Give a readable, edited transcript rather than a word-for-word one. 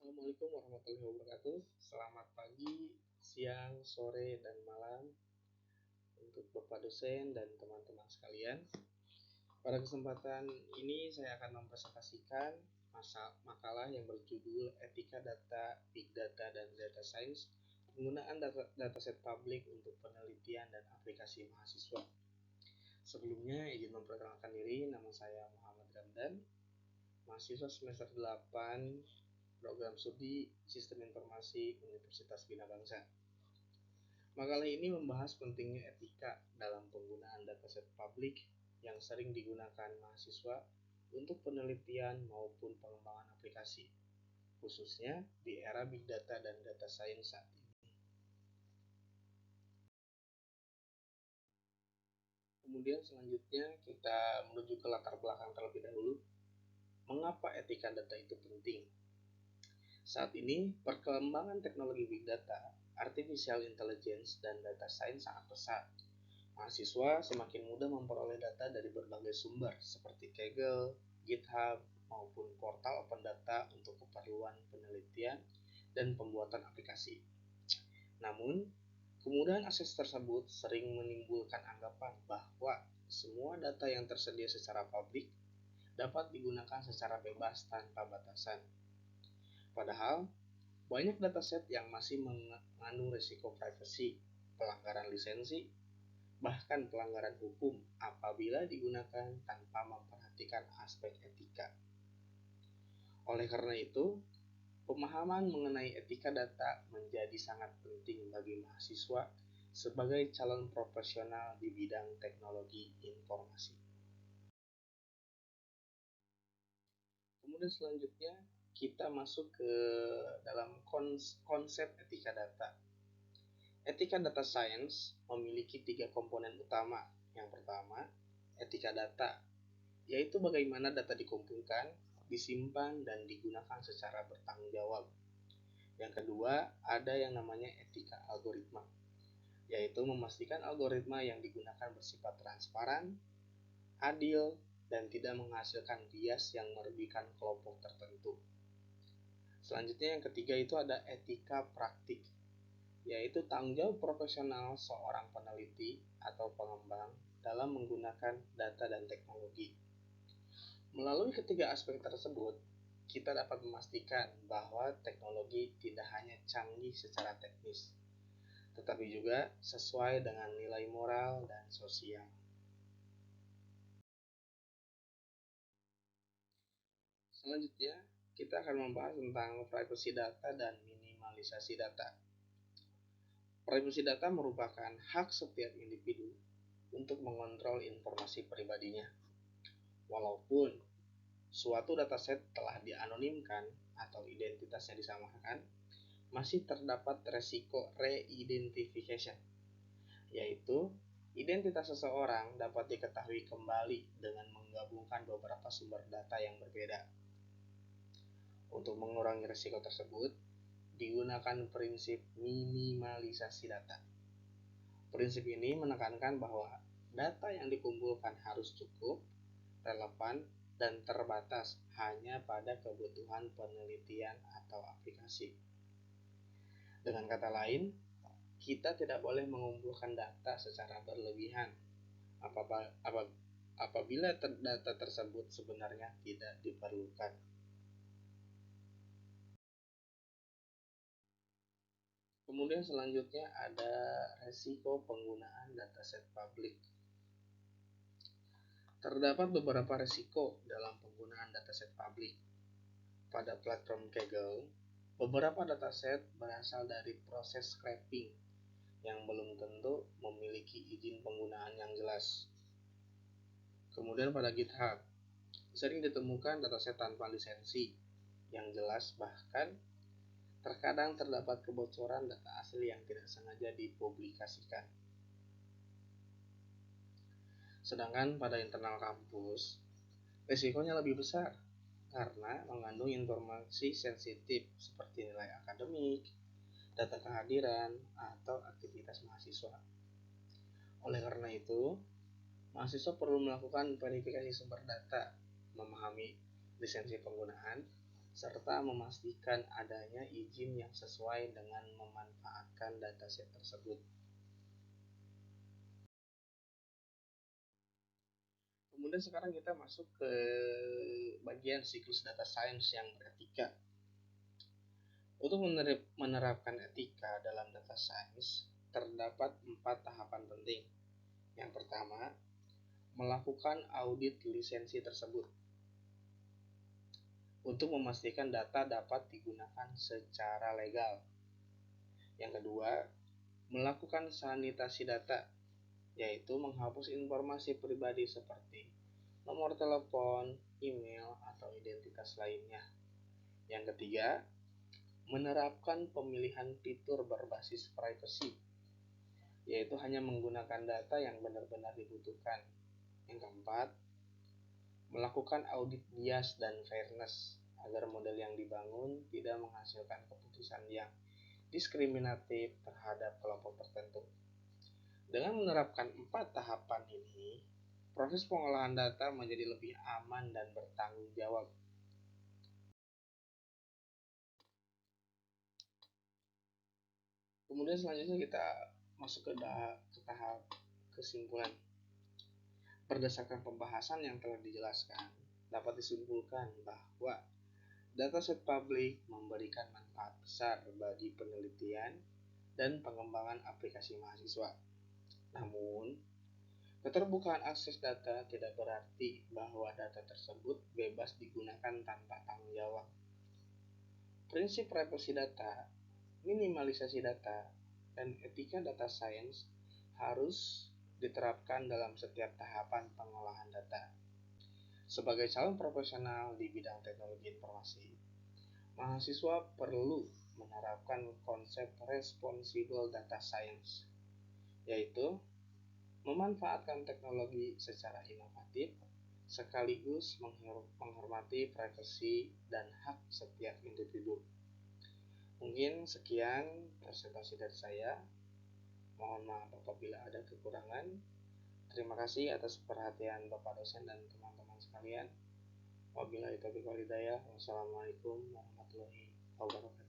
Assalamualaikum warahmatullahi wabarakatuh. Selamat pagi, siang, sore, dan malam untuk Bapak dosen dan teman-teman sekalian. Pada kesempatan ini saya akan mempresentasikan makalah yang berjudul Etika Data, Big Data, dan Data Science, penggunaan dataset publik untuk penelitian dan aplikasi mahasiswa. Sebelumnya, izin memperkenalkan diri, nama saya Muhammad Ramdan, mahasiswa semester 8 Program Studi Sistem Informasi Universitas Bina Bangsa. Makalah ini membahas pentingnya etika dalam penggunaan dataset publik yang sering digunakan mahasiswa untuk penelitian maupun pengembangan aplikasi, khususnya di era Big Data dan Data Science saat ini. Kemudian selanjutnya kita menuju ke latar belakang terlebih dahulu. Mengapa etika data itu penting? Saat ini, perkembangan teknologi Big Data, Artificial Intelligence, dan Data Science sangat pesat. Mahasiswa semakin mudah memperoleh data dari berbagai sumber seperti Kaggle, GitHub, maupun portal open data untuk keperluan penelitian dan pembuatan aplikasi. Namun, kemudahan akses tersebut sering menimbulkan anggapan bahwa semua data yang tersedia secara publik dapat digunakan secara bebas tanpa batasan. Padahal, banyak dataset yang masih mengandung risiko privasi, pelanggaran lisensi, bahkan pelanggaran hukum apabila digunakan tanpa memperhatikan aspek etika. Oleh karena itu, pemahaman mengenai etika data menjadi sangat penting bagi mahasiswa sebagai calon profesional di bidang teknologi informasi. Kemudian selanjutnya kita masuk ke dalam konsep etika data. Etika data science memiliki 3 komponen utama. Yang pertama, etika data, yaitu bagaimana data dikumpulkan, disimpan, dan digunakan secara bertanggung jawab. Yang kedua, ada yang namanya etika algoritma, yaitu memastikan algoritma yang digunakan bersifat transparan, adil, dan tidak menghasilkan bias yang merugikan kelompok tertentu. Selanjutnya yang ketiga itu ada etika praktik, yaitu tanggung jawab profesional seorang peneliti atau pengembang dalam menggunakan data dan teknologi. Melalui ketiga aspek tersebut, kita dapat memastikan bahwa teknologi tidak hanya canggih secara teknis, tetapi juga sesuai dengan nilai moral dan sosial. Selanjutnya, kita akan membahas tentang privacy data dan minimalisasi data. Privacy data merupakan hak setiap individu untuk mengontrol informasi pribadinya. Walaupun suatu dataset telah dianonimkan atau identitasnya disamakan, masih terdapat resiko re-identification, yaitu identitas seseorang dapat diketahui kembali dengan menggabungkan beberapa sumber data yang berbeda. Untuk mengurangi risiko tersebut, digunakan prinsip minimalisasi data. Prinsip ini menekankan bahwa data yang dikumpulkan harus cukup, relevan, dan terbatas hanya pada kebutuhan penelitian atau aplikasi. Dengan kata lain, kita tidak boleh mengumpulkan data secara berlebihan apabila data tersebut sebenarnya tidak diperlukan. Kemudian selanjutnya ada resiko penggunaan dataset publik. Terdapat beberapa resiko dalam penggunaan dataset publik. Pada platform Kaggle, beberapa dataset berasal dari proses scraping yang belum tentu memiliki izin penggunaan yang jelas. Kemudian pada GitHub, sering ditemukan dataset tanpa lisensi yang jelas, bahkan terkadang terdapat kebocoran data asli yang tidak sengaja dipublikasikan. Sedangkan pada internal kampus, risikonya lebih besar karena mengandung informasi sensitif seperti nilai akademik, data kehadiran, atau aktivitas mahasiswa. Oleh karena itu, mahasiswa perlu melakukan verifikasi sumber data, memahami lisensi penggunaan, serta memastikan adanya izin yang sesuai dengan memanfaatkan dataset tersebut. Kemudian sekarang kita masuk ke bagian siklus data science yang beretika. Untuk menerapkan etika dalam data science, terdapat 4 tahapan penting. Yang pertama, melakukan audit lisensi tersebut untuk memastikan data dapat digunakan secara legal. Yang kedua, melakukan sanitasi data, yaitu menghapus informasi pribadi seperti nomor telepon, email, atau identitas lainnya. Yang ketiga, menerapkan pemilihan fitur berbasis privacy, yaitu hanya menggunakan data yang benar-benar dibutuhkan. Yang keempat, melakukan audit bias dan fairness agar model yang dibangun tidak menghasilkan keputusan yang diskriminatif terhadap kelompok tertentu. Dengan menerapkan 4 tahapan ini, proses pengolahan data menjadi lebih aman dan bertanggung jawab. Kemudian selanjutnya kita masuk ke tahap kesimpulan. Berdasarkan pembahasan yang telah dijelaskan, dapat disimpulkan bahwa dataset publik memberikan manfaat besar bagi penelitian dan pengembangan aplikasi mahasiswa. Namun, keterbukaan akses data tidak berarti bahwa data tersebut bebas digunakan tanpa tanggung jawab. Prinsip privasi data, minimalisasi data, dan etika data science harus diterapkan dalam setiap tahapan pengolahan data. Sebagai calon profesional di bidang teknologi informasi, mahasiswa perlu menerapkan konsep responsible data science, yaitu memanfaatkan teknologi secara inovatif sekaligus menghormati privasi dan hak setiap individu. Mungkin sekian presentasi dari saya. Mohon maaf apabila ada kekurangan. Terima kasih atas perhatian Bapak dosen dan teman-teman sekalian. Wabillahi taufiq wal hidayah. Wassalamualaikum warahmatullahi wabarakatuh.